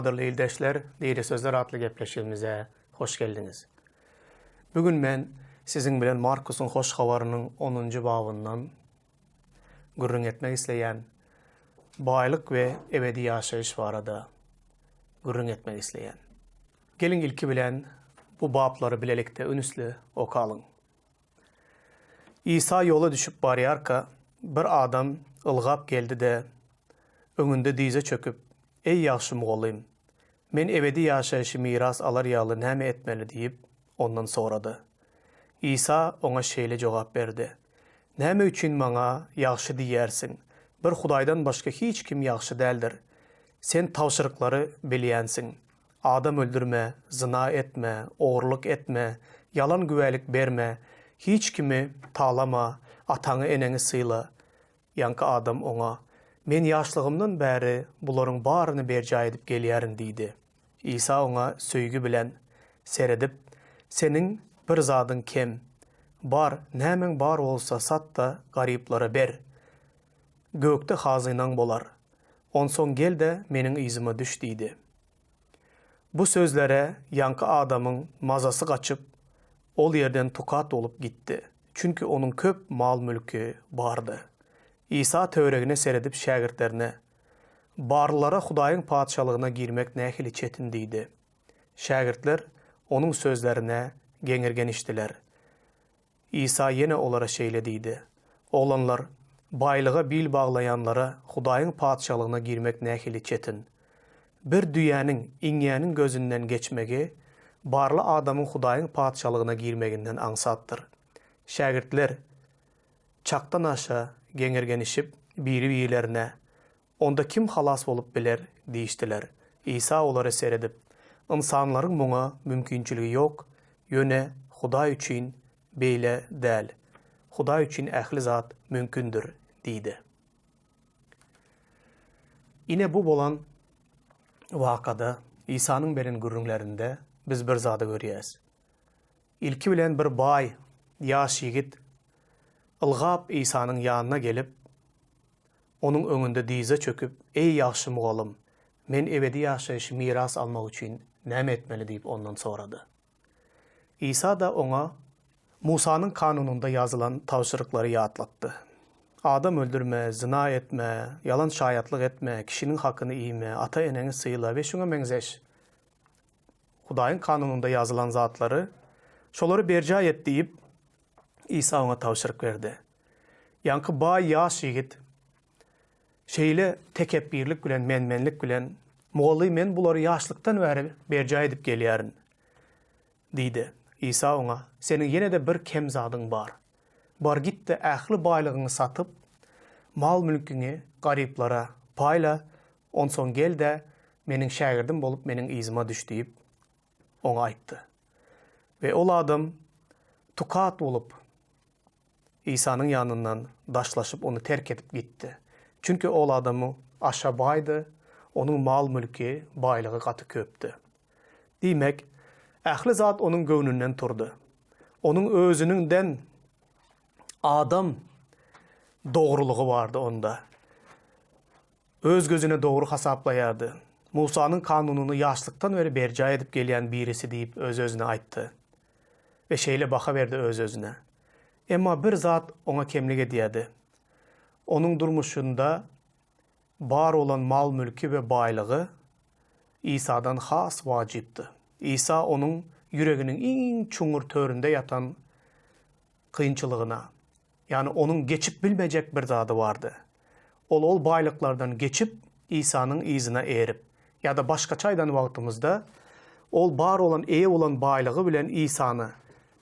Kadırlı ildeşler, Diri Sözler adlı gepleşimize hoş geldiniz. Bugün ben sizin bilen Markus'un hoş havarının 10. babından gürrün etmek isleyen baylık ve ebedi yaşayış barada gürrün etmek isleyen. Gelin ilki bilen bu babları bilelikte ünüslü okalın. İsa yola düşüp barıyarka bir adam ılgap geldi de öňünde dize çöküp "Ey ýagşy mugalym, men ebedi ýaşaýşy miras alar ýaly näme etmeli?" diýip ondan sorady. İsa oňa şeýle jogap berdi: "Näme üçin maňa ýagşy diýersiň? Bir Hudaýdan başga hiç kim ýagşy däldir. Sen tawşyryklary bilýänsiň. Adam öldürme, zina etme, oğurluk etme, yalan güwälik berme, hiç kimi talama, ataňy eneňi syla." Ýanky adam oňa: "Men ýaşlygymdan bäri bularyň baryny berjä edip gelýärin" diýdi. İsa oňa söýgü bilen seredip: "Seniň bir zadyň kem. Bar, nämeň bar bolsa sat da garyplara ber. Gökde hazynaň bolar. Onsoň gel de meniň izime düş" diýdi. Bu sözlere ýanky adamyň mazasy gaçyp, ol ýerden tukat olup gitdi. Çünki onuň köp mal mülki bardy. İsa töweregine seredip şägirtlerine: "Barlara Hudaýyň padşalygyna girmek nähili çetin" diýdi. Şägirtler onuň sözlerine geňirgenişdiler. İsa ýene olara şeýle diýdi: "Oglanlar, baýlyga bil baglaýanlara Hudaýyň padşalygyna girmek nähili çetin. Bir düýäniň iňňäniň gözünden geçmegi barly adamyň Hudaýyň padşalygyna girmeginden aňsatdyr." Şägirtler çaktan aşa geňirgenişip biri-birilerine: "Onda kim halas bolup biler?" diýişdiler. İsa olara seredip: "Insanlaryň muňa mümkinçiligi ýok, ýöne Hudaý üçin beýle däl. Hudaý üçin ähli zat mümkündür" diýdi. Ine bu bolan wakada İsa'nın beren gürrüňlerinde biz bir zady görýäs. İlki bilen bir baý, ýaş ýigit ılgap İsa'nın ýanyna gelip, onun öňünde dize çöküp, "Ey ýagşy mugalym, men ebedi ýaşaýşy miras almak üçin näme etmeli?" diýip ondan sorady. İsa da oňa Musanyň kanununda ýazylan tawşyryklary ýatlatdy. Adam öldürme, zina etme, yalan şaýatlyk etme, kişiniň hakyny iýme, ata eneňi syla we şoňa meňzeş. Hudaýyň kanununda ýazylan zatlary şolary berjä et diýip İsa oňa tawşyryk berdi. Ýanky baý ýaş ýigit şeýle tekebbirlik bilen, menmenlik bilen: "Mugaly, men bulary ýaşlykdan bäri berjä edip gelýärin" diýdi. İsa oňa: "Seniň ýene-de bir kem zadyň bar. Bar git de ähli baýlygyny satyp, mal mülkini garyplara paýla, onsoň gel de meniň şägirdim bolup meniň izime düş" diýip oňa aýtdy. Ve ol adam tukat bolup İsa'nın ýanyndan daşlaşyp onu terk edip gitdi. Çünki ol adamy aşa baýdy, onuň mal mülki, baýlygy gaty köpdi. Diýmek, ähli zat onuň göwnünden turdy. Onuň özüninden adam dogrulygy bardy onda. Öz gözüne dogru hasaplaýardy. Musanyň kanununy ýaşlykdan beri berjä edip gelýän birisi diýip öz-özüne aýtdy. Ve şeýle baka berdi öz-özüne. Emma bir zat oňa kemlik edýärdi. Onuň durmuşunda bar olan mal mülki ve baýlygy İsa'dan has wajypdy. İsa onuň yüreginiň iň çuňur töründe ýatan kıyınçılıgına, yani onun geçip bilmeyecek bir zadı vardı. Ol baýlyklardan geçip İsa'nın izine erip, ya da başka çaydan wagtymyzda ol bar olan eýe olan baýlygy bilen İsa'ny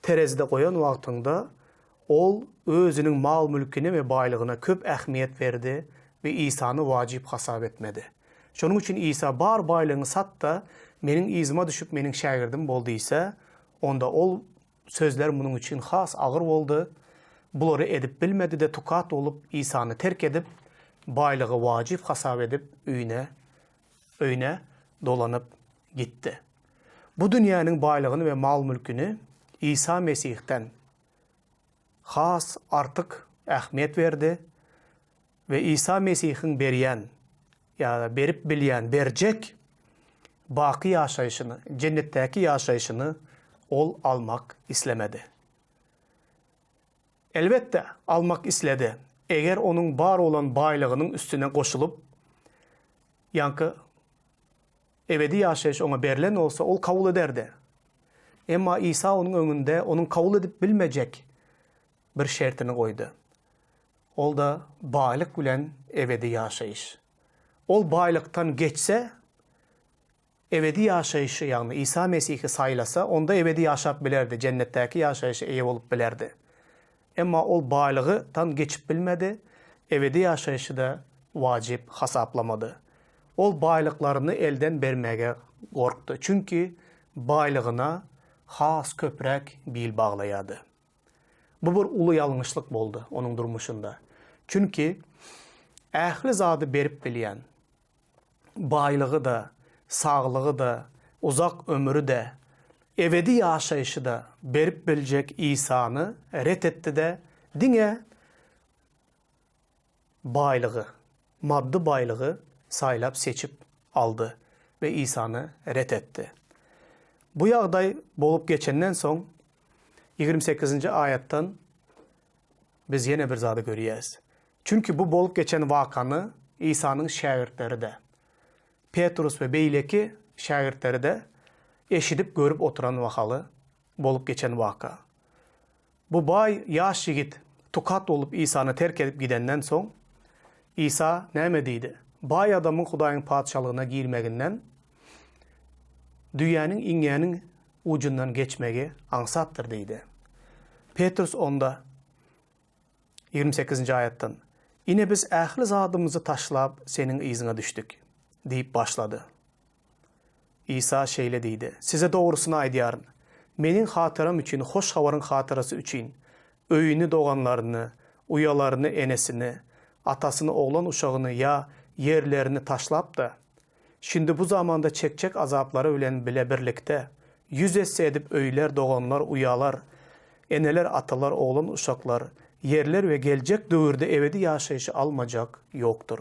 terezide koyan wagtynda ol özünün mal mülkine ve baýlygyna köp ähmiýet berdi ve İsa'ny wajyp hasap etmedi. Şonuň üçin İsa bar baýlygyny sat da meniň izime düşüp meniň şägirdim boldysa, onda ol sözler munuň üçin has agyr boldy. Bulary edip bilmedi de tukat olup İsa'ny terk edip baýlygy wajyp hasap edip öýüne dolanyp gitdi. Bu dünýäniň baýlygyny we mal mülkini İsa Mesihden has artık ähmiýet berdi ve İsa Mesih'in berýän, ya berip bilýän, berjek baki yaşayışını, cennetteki yaşayışını ol almak istemedi. Elbette almak istedi. Eğer onun var olan baylığının üstüne koşulup, yankı ebedi yaşayış ona verilen olsa ol kabul ederdi. Ama İsa onun önünde onun kabul edip bilmeyecek bir şertini koydu. Ol da baylık bilen ebedi yaşayış. Ol baylıktan geçse, ebedi yaşayışı yani İsa Mesih'i saylasa, onda ebedi yaşap bilerdi. Cennetteki yaşayışı iyi olup bilerdi. Ama ol baylığıdan geçip bilmedi, ebedi yaşayışı da vacip hasaplamadı. Ol baylıklarını elden vermeye korktu. Çünkü baylığına has köprek bil bağlayadı. Bu bir ulu yanlışlık oldu onun durmuşunda. Çünkü ehli zadı berip bilen, baylığı da, sağlığı da, uzak ömrü de, ebedi yaşayışı da berip bilecek İsa'nı reddetti de dine baylığı, maddi baylığı saylap seçip aldı ve İsa'nı reddetti. Bu yağday bolup geçenden son 28. ayettan biz yine bir zadı görüyoruz. Çünkü bu bolup geçen vakanı İsa'nın şagirdleri de, Petrus ve Beyleki şagirdleri de eşidip görüp oturan vakalı bolup geçen vaka. Bu bay yaş yigit tukat olup İsa'nı terk edip gidenden son İsa nemediydi? Bay adamın Hudayın padişalığına girmeginden dünyanın ingenin ucundan geçmegi ansattır deydi. Petrus onda 28. ayetten yine biz ehli zadımızı taşlap senin izine düştük deyip başladı. İsa şeyle deydi. Size doğrusunu aydiyarın. Menin hatıram için, hoş havarın hatırası için öyünü doğanlarını, uyalarını, enesini, atasını, oğlan uşağını ya yerlerini taşlap da şimdi bu zamanda çekecek azapları ölen bile birlikte yüz etse edip öyler, doğanlar, uyalar, eneler, atalar, oğlan, uşaklar, yerler ve gelecek dövrde ebedi yaşayışı almayacak yoktur.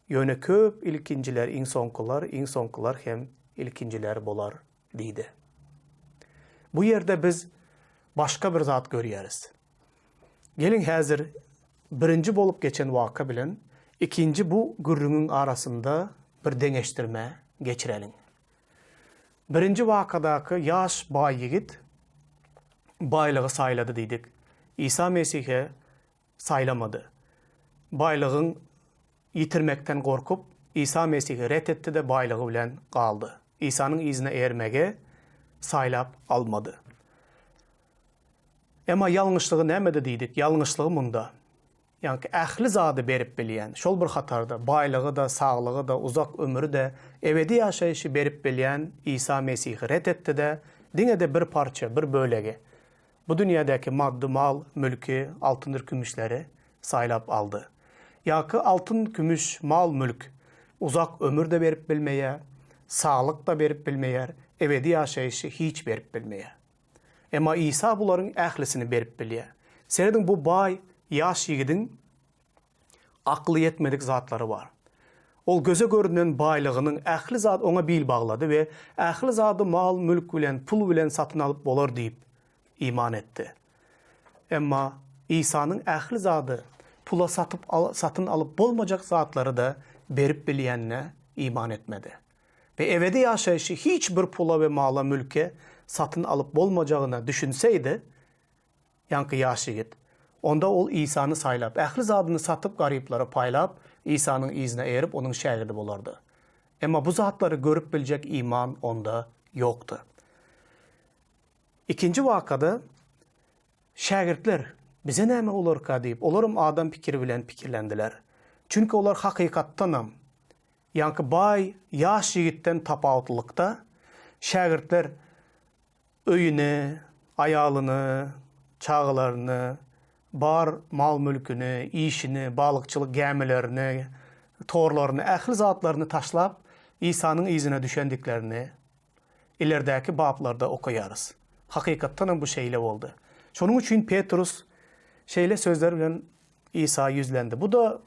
Yöne köp ilkinciler insonkular hem ilkinciler bolar deydi. Bu yerde biz başka bir zat görüyoruz. Gelin hazır birinci bolup geçen vaka bilen ikinci bu gürrünün arasında bir deneştirme geçirelim. Birinci vakadaki yaş bay yigit baylığı sayladı dedik. İsa Mesih'e saylamadı. Baylığın yitirmekten korkup İsa Mesih'i reddetti de baylığı bilen kaldı. İsa'nın izine ermege saylap almadı. Ama yanlışlığı nemede dedik? Yanlışlığı bunda. Yani ehli zadı berip bilen, şol bir hatarda, baylığı da, sağlığı da, uzak ömrü de, ebedi yaşayışı berip bilen İsa Mesih'i reddetti de, dine de bir parça, bir bölege, bu dünyadaki maddi, mal, mülkü, altındır, gümüşleri saylap aldı. Yakı altın, gümüş, mal, mülk, uzak ömür de berip bilmeye, sağlık da berip bilmeye, ebedi yaşayışı hiç berip bilmeye. Ama İsa bunların ehlisini berip bilmeye. Senin bu bay, yaş yigidin aklı yetmedik zatları var. Ol göze görünen baylığının ehli zat ona bil bağladı ve ehli zatı mal, mülk bilen, pul bilen satın alıp bolar deyip iman etti. Ama İsa'nın ehli zatı pula satın alıp bolmayacak zatları da berip bileyenine iman etmedi. Ve ebedi yaşayışı hiçbir pula ve mala, mülke satın alıp bolmayacağına düşünseydi, yankı yaş yigit, onda ol İsa'nı saylap, ehli zadını satıp gariplara paylap, İsa'nın izine erip onun şagirdi bolardı. Ama bu zatları görüp bilecek iman onda yoktu. İkinci vakada şagirdler bize näme olur ka deyip, olarum adam fikri bilen fikirlendiler. Çünkü onlar hakikattanam. Yankı bay yaş yigitten tapavutulukta şagirdler öyünü, ayalını, çağlarını, bar mal mülkünü, işini, balıkçılık gemilerini, torlarını, ehli zatlarını taşlap İsa'nın izine düşendiklerini ilerideki bablarda okuyarız. Hakikatten bu şeyle oldu. Şunun için Petrus şeyle sözler bilen İsa yüzlendi. Bu da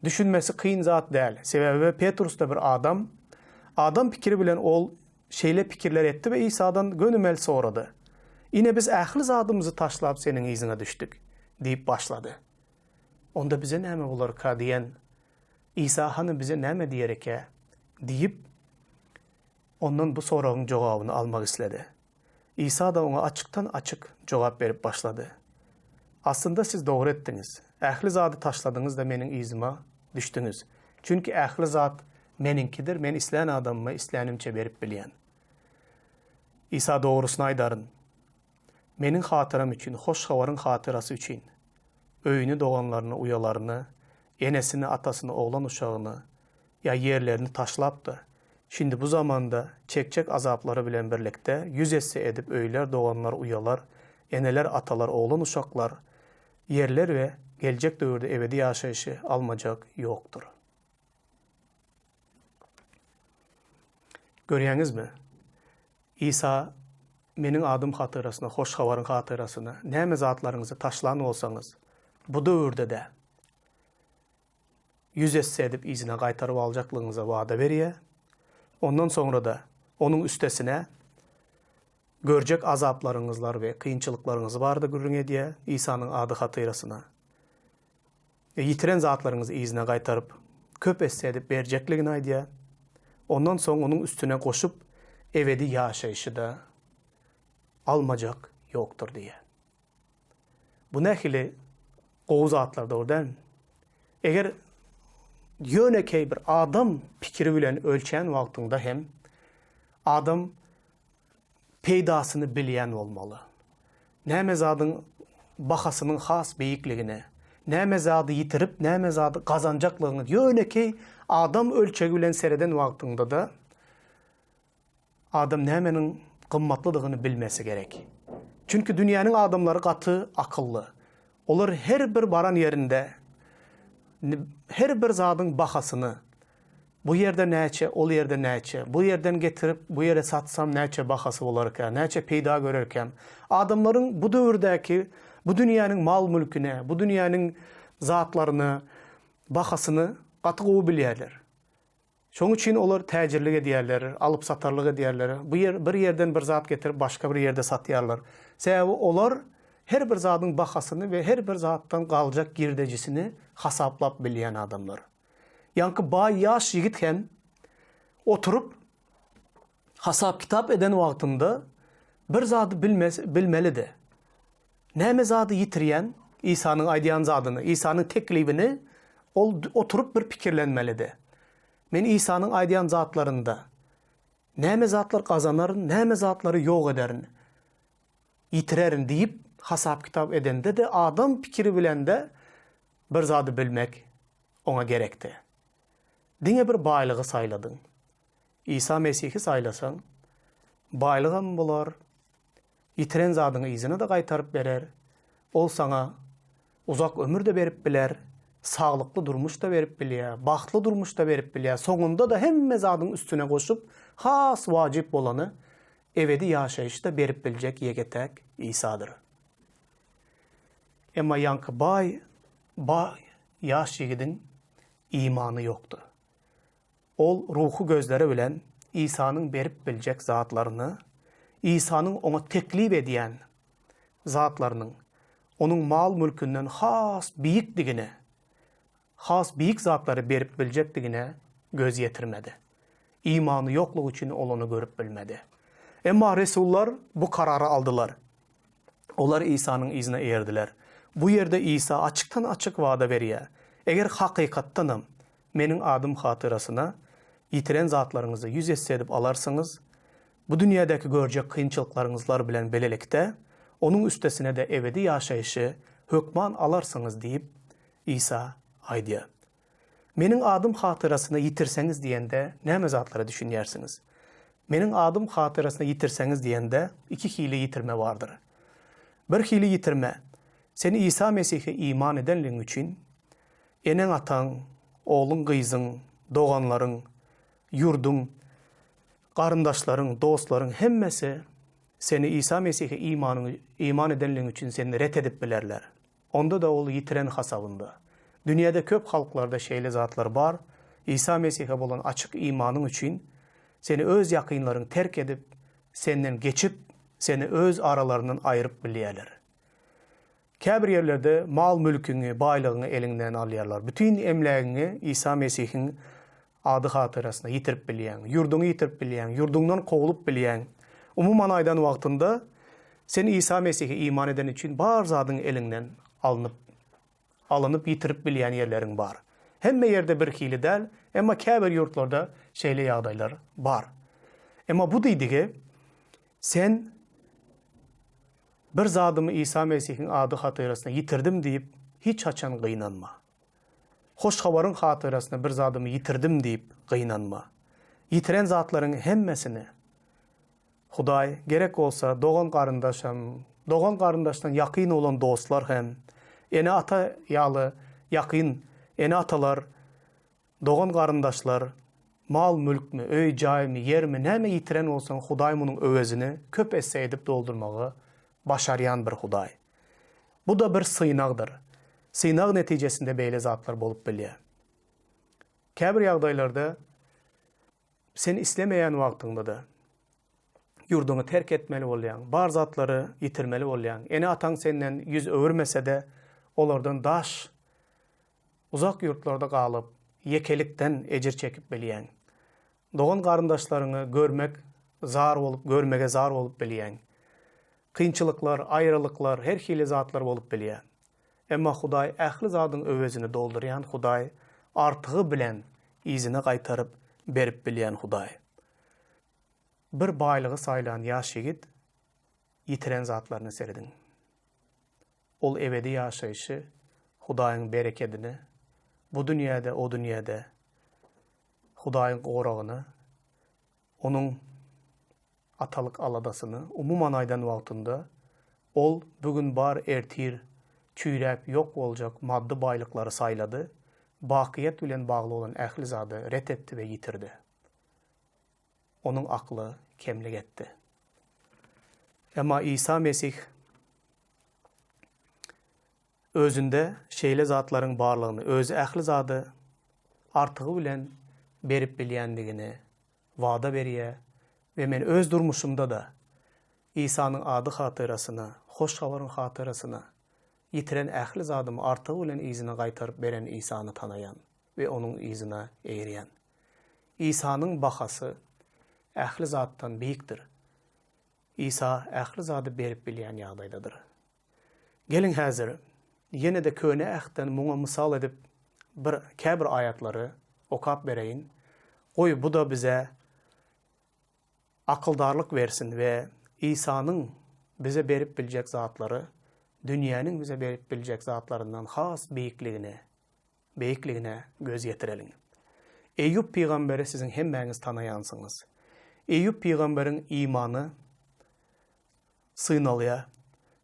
düşünmesi kıyın zat değil. Sebebi Petrus da bir adam Adam pikiri bilen ol şeyle pikirler etti ve İsa'dan gönümel soradı. Yine biz ähli zadımızı taşlap senin izine düştük deyip başladı. Onda bize näme bolar ka diyen İsa hanı bize näme diyereke deyip ondan bu sorağın cevabını almak istedi. İsa da ona açıktan açık cevap verip başladı. Aslında siz doğru ettiniz. Ähli zadı taşladınız da menin izime düştünüz. Çünkü ähli zat meninkidir. Men isleyen adamıma isleyenimçe berip bilyen. İsa doğrusunu aydarın. Menin hatıram için, hoş havarın hatırası için öyünü doğanlarını, uyalarını, enesini, atasını, oğlan uşağını ya yerlerini taşlaptı. Şimdi bu zamanda çekecek azapları bilen birlikte yüz etse edip öyler, doğanlar, uyalar, eneler, atalar, oğlan uşaklar, yerler ve gelecek dövrde ebedi yaşayışı almayacak yoktur. Görüyeniz mi? İsa menin adım hatırasına, hoş havarın hatırasına, näme zatlarınızı taşlan olsanız, bu dövrde de yüz etse edip izine kaytarıp alacaklığınıza vaada veriye. Ondan sonra da onun üstesine görecek azaplarınızlar ve kıyınçılıklarınız vardı gürrüne diye İsa'nın adı hatırasına. Yitiren zatlarınızı izine kaytarıp köp etse edip verecekliğine diye. Ondan sonra onun üstüne koşup ebedi yaşayışı da almayacak yoktur diye. Bu nehili Oğuz atlarda orada. Eğer yönekey bir adam pikiri bilen ölçen vaktinde hem adam peydasını bilen olmalı. Näme zadın bahasının has beyikliğine, näme zadı yitirip näme zadı kazancaklığını yönekey adam ölçek bilen sereden vaktinde da adam nämenin kımmatlılığını bilmesi gerek. Çünkü dünyanın adamları katı, akıllı. Olur her bir baran yerinde her bir zadın bahasını bu yerde näçe, ol yerde näçe, bu yerden getirip bu yere satsam näçe bahası olarken, näçe peyda görürken adamların bu dövrdeki bu dünyanın mal mülküne, bu dünyanın zatlarını, bahasını katı qoğu bilýärler. Şoň üçin olar täjirlik edýärler, alıp satarlyk edýärler. Bir yerden bir zat getirip başka bir yerde satýarlar. Sebäbi olar her bir zatın bahasını ve her bir zattan galjak girdecisini hasaplap bilýän adamlar. Yankı bay yaş yigit hem oturup hasap kitap eden wagtynda bir zatı bilmeli-de. Näme zatı yitirýän İsa'nın aýdýan zadyny, İsa'nın teklibini oturup bir pikirlenmeli-de. Men İsa'nın aýdýan zatlarında näme zatlar kazanaryň, näme zatlary ýok ederin, yitirerin diýip hasap kitap edende de adam pikiri bilen de bir zady bilmek ona gerekti. Diňe bir baýlygy saýladyň. İsa Mesih'i saýlasaň, baýlygam bolar, yitiren zadyny izine de gaýtaryp berer, ol saňa uzak ömür de berip biler, sağlıklı durmuş da verip bilýär, baxtly durmuş da verip bilýär. Soňunda da hemme zadyň üstüne goşup has wajyp bolany ebedi ýaşaýyşda berip biljek yegetek İsa'dyr. Emma yankı bay yaş yigidin imanı yoktu. Ol ruhu gözleri bilen İsa'nın berip biljek zatlaryny, İsa'nın ona teklip edýän zatlarynyň, onun mal mülkünden has biyikdigine, has biyik zatları berip biljekdigine göz yetirmedi. İmanı yokluğu için olunu görüp bilmedi. Emma Resullar bu kararı aldılar. Olar İsa'nın izine erdiler. Bu yerde İsa açıktan açık vaada berýär. Eger hakykatdanam menin adım hatırasına yitiren zatlarınızı yüz etse edip alarsanız, bu dünyadaki görecek kıyınçılıklarınızlar bilen belelikte, onun üstesine de ebedi yaşayışı hükman alarsanız deyip İsa aýdýar. Menin adım hatırasını yitirseniz diýende näme zatlara düşünýärsiniz? Menin adım hatırasını yitirseniz diýende iki hili yitirme vardır. Bir hili yitirme, seni İsa Mesih'e iman edenliğin için enen atan, oğlun kıyzın, doğanların, yurdun, qarındaşların, dostların hemmesi seni İsa Mesih'e iman edenliğin için seni ret edip bilerler. Onda da ol yitiren hasabında. Dünyada köp halklarda şeyli zatlar var. İsa Mesih'e bolan açık imanın için seni öz yakınların terk edip, senden geçip, seni öz aralarından ayırıp bilýärler. Käbir yerlerde mal mülküňi, baýlygyňy elinden alýarlar. Bütün emlägiňi İsa Mesihiň ady hatyrasyna yitirip bilýän, ýurduňy yitirip bilýän, ýurduňdan kowulup bilýän. Umuman aýdan wagtynda sen İsa Mesih'e iman eden için bar zadyň elinden alınıp yitirip bilýän yerleriň bar. Hemme yerde bir hili del, emma käbir ýurtlarda şeýle ýagdaýlar bar. Emma bu diýdige sen bir zadymy İsa Mesihiň ady hatyrasyna yitirdim diýip hiç haçan gynanma. Hoş habaryň hatyrasyna bir zadymy yitirdim diýip gynanma. Yitiren zatlaryň hemmesini Hudaý gerek bolsa dogan garyndaşam, dogan garyndaşdan ýakyn olan dostlar hem, ene ata ýaly ýakyn, ene atalar, dogan garyndaşlar, mal mülkmi, öý jaýmy, ýermi, näme yitiren bolsaň Hudaý munyň öwezini köp esse edip doldurmagy başaryan bir Hudaý. Bu da bir synagdyr. Synag netijesinde beýle zatlar bolup bilýär. Käbir ýagdaýlarda sen islemeýän wagtynda da yurduňy terk etmeli bolýan, bar zatlary yitirmeli bolýan. Ene ataň senden yüz öwürmese de olardan daş uzak yurtlarda galyp, yekelikden ejir çekip bilýän. Dogan garyndaşlaryňy görmek zar bolup, görmege zar bolup bilýän. Kynçylyklar, aýrylyklar, her hili zatlar bolup bilýän. Emma Hudaý ähli zadyň öwezini doldurýan Hudaý, artygy bilen izine gaýtaryp berip bilýän Hudaý. Bir baýlygy saýlan ýaş ýigit yitiren zatlaryny serediň. Ol ebedi ýaşaýşy Hudaýyň bereketini bu dünýäde, o dünýäde Hudaýyň goragyny, onuň atalyk aladasyny umuman aýdan wagtynda ol bugün bar ertir, çüýräp ýok boljak maddi baýlyklary saýlady, bakyýat bilen bagly olan ähli zady ret etdi we yitirdi. Onun aklı kemlik etti. Ama İsa Mesih özünde şeýle zatlaryň barlygyny, özü ähli zady artygy bilen berip bilýändigini wada berýär we men öz durmuşymda da İsa'nın ady hatyrasyna, hoş habaryň hatyrasyna yitiren ähli zadymy artygy bilen izine gaýtaryp beren İsa'ny tanayan we onuň izine eýerýän. İsa'nın bahasy ähli zatdan beýikdir. İsa ähli zady berip bilýän ýagdaýdadyr. Gelin häzir ýene de köne ähden muňa mysal edip bir käbir aýatlary okap bereýin. Goý bu da bize akyldarlyk bersin we İsa'nın bize berip biljek zatlary dünýäniň bize berip biljek zatlaryndan has beýikligine göz ýetirelim. Eýüp peýgamberi siziň hemmäňiz tanaýansyňyz. Eýüp peýgamberiň imany synalýa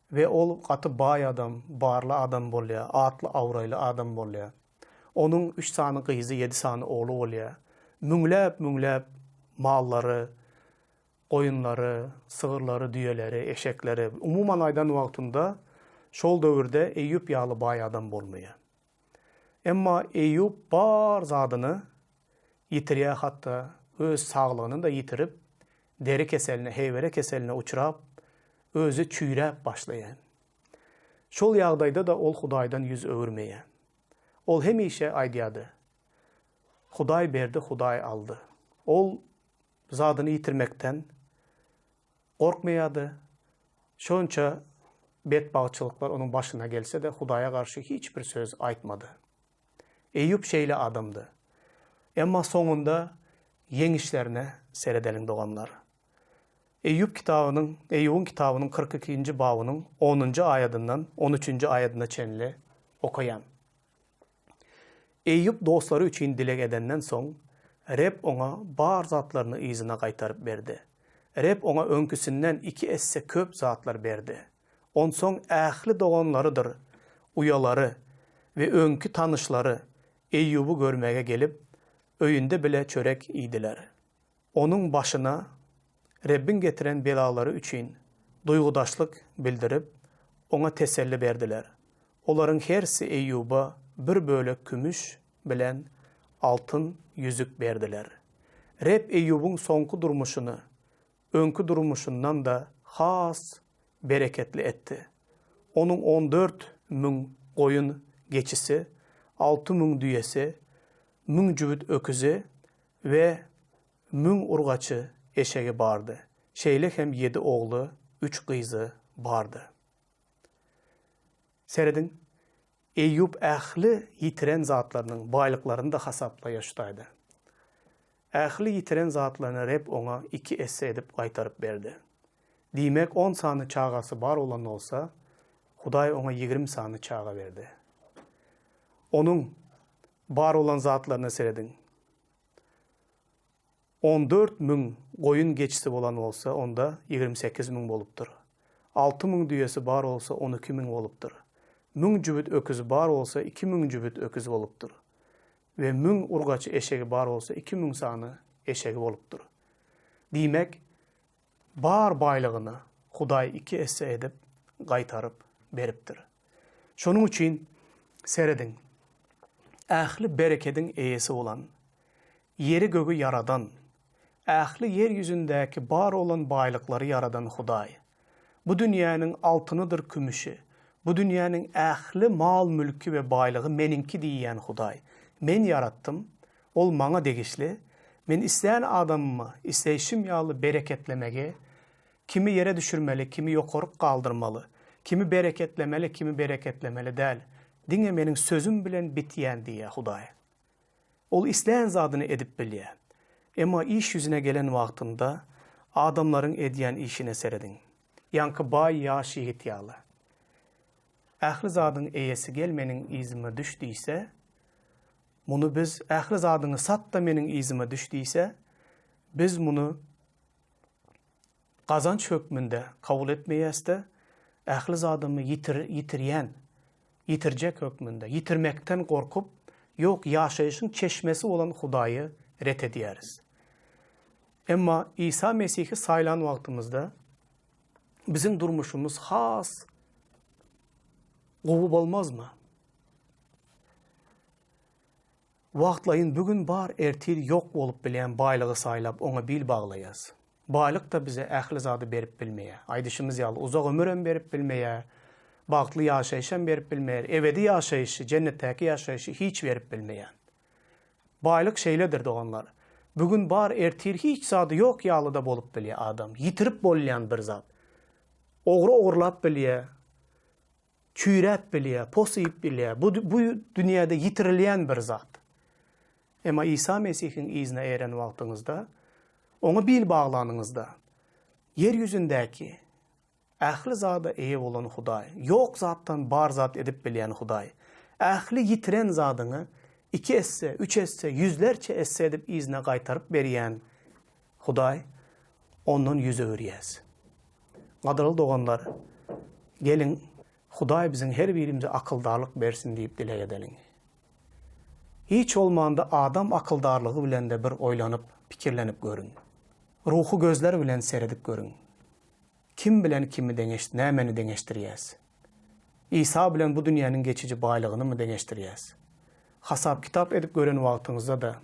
we ol gaty baý adam, barly adam bolýa, atly awraýly adam bolýa. Onuň 3 sany gyzy, 7 sany oğlu bolýa. Müňläp mallary, goýunlary, sygyrlary, düýeleri, eşekleri umuman aýdan wagtynda şol döwürde Eýüp ýaly baý adam bolmaýa. Emma Eýüp bar zadyny yitirýär, hatda öz saglygyny da yitirip, deri keseline, heýbere keseline uçurap, özü çüýräp başlaýan. Şol ýagdaýda da ol Hudaýdan yüz öwürmeýär. Ol hemişe aýdýady. Hudaý berdi, Hudaý aldy. Ol zadyny yitirmekden gorkmaýady. Şonça betbagçylyklar onuň başyna gelse de Hudaýa garşy hiç bir söz aýtmady. Eýüp şeýle adamdy. Emma soňunda yeňişlerine seredelim doganlar. Eýüp'ün kitabynyň 42-nji babynyň 10-njy aýatyndan 13-nji aýatyna çenli okaýan. Eýüp dostlary üçin dilek edenden soň Reb ona bar zatlaryny izine gaýtaryp berdi. Reb ona öňküsinden 2 esse köp zatlar berdi. Onsoň ähli doganlarydyr, uyalary we öňkü tanışlary Eýüp'ü görmege gelip öýünde bile çörek iydiler. Onuň başyna Rebbin getiren belalary üçin duýgudaşlyk bildirip ona teselli berdiler. Olaryň hersi Eýüp'a bir bölek kümüş bilen altın yüzük berdiler. Rep Eyyub'un sonku durmuşunu, önkü durmuşundan da has bereketli etti. Onun 14 mün koyun geçisi, 6 mün düyesi, mün cüvüt öküzü ve mün urgaçı eşeği bardı. Şeylik hem 7 oğlu, 3 kızı bardı. Seredin, Eyyub ähli yitiren zatlarının baylıklarını da hasapla yaştaydı. Ähli yitiren zatlarını Reb ona 2 esse edip qaytarıp berdi. Dimek 10 sanı çağası bar olan olsa, Huday ona 20 sanı çağa verdi. Onun bar olan zatlarını seredin. 14 mün koyun geçisi olan olsa, onda 28 mün boluptur. 6 mün düyesi bar olsa 12 mün boluptur. Mün cübüt öküzü bar olsa 2 mün cübüt öküzü boluptur. Ve mün urgaçı eşeği bar olsa 2 mün sanı eşeği boluptur. Dimek, bar baylığını Huday 2 esse edip qaytarıp beriptir. Şonun için seredin, ähli berekedin eyesi olan, yeri göğü yaradan, ähli yeryüzündeki bar olan baylıkları yaradan Huday, bu dünyanın altınıdır kümüşü, bu dünyanın ähli mal mülkü ve baylığı meninki diyen Huday, men yarattım, ol mana degişli, men isteyen adamımı isteyişim yağlı bereketlemege, kimi yere düşürmeli, kimi yokoruk kaldırmalı, kimi bereketlemeli, kimi bereketlemeli değil. Dine menin sözüm bilen bitiyen diye Huday. Ol isteyen zadını edip bilye. Ama iş yüzüne gelen vaktinde adamların ediyen işine seredin. Yankı bay yaş yiğit yağlı. Ähli zadın eyesi gelmenin izime düştüyse, bunu biz ähli zadını sat da menin izime düştüyse, biz bunu kazanç hükmünde kabul etmeyiz de, ähli zadını yitircek hükmünde, yitirmekten korkup, yok yaşayışın çeşmesi olan Hudayı ret ediyeriz. Ama İsa Mesih'i sayılan vaktimizde, bizim durmuşumuz has, qovup olmaz mı? Vaxtlayın bugün bar ertir yok olup bilen baylığı saylap ona bil bağlayaz. Baylık da bize ähli zadı berip bilmeye, aydışımız yalı uzak ömürün berip bilmeye, bağıtlı yaşayışın berip bilmeye, ebedi yaşayışı, cennetteki yaşayışı hiç verip bilmeye. Baylık şeyledir doğanlar. Bugün bar ertir hiç zadı yok yalı da bolup bilye adam. Yitirip bolyan bir zat. Oğru oğurlap bilye, çüyrep bilye, posayıp bilye. Bu dünyada yitirilen bir zat. Ama İsa Mesih'in izine eren vaxtınızda, onu bil bağlanınızda, yeryüzündeki ähli zada eýe bolan Huday, yok zattan bar zat edip bilýän Huday, ähli yitiren zadını 2 esse, 3 esse, yüzlerçe esse edip izine qaytarıp berýän Huday, ondan yüz öwürýäs. Gadraly doganlar, gelin Huday bizim her birimize akıldarlık bersin diýip dile edelim. Hiç olmanda adam akıldarlığı bilen de bir oylanıp, pikirlenip görün. Ruhu gözler bilen seredip görün. Kim bilen kimi nämeni deňeşdirýäs? İsa bilen bu dünyanın geçici baylygyny mı deňeşdirýäs? Hasap kitap edip gören wagtyňyzda da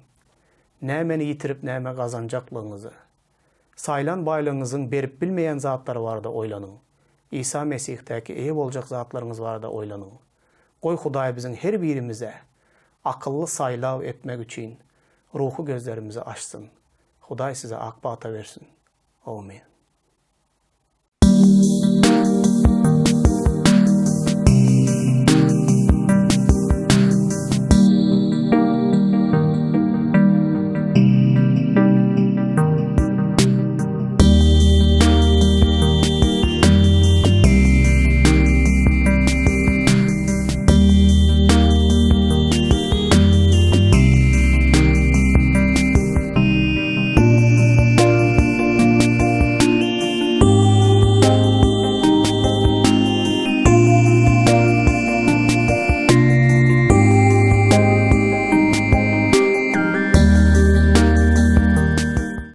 nämeni yitirip näme gazanjaklığınızı, saylan baylygyňyzyň berip bilmeýän zatlary barda oýlanyň. İsa Mesih'teki eýe boljak zatlaryňyz barda oýlanyň. Goý Hudaý biziň her birimize akıllı saylaw etmek üçin ruhu gözlerimizi açsın. Hudaý size akbata versin. Amin.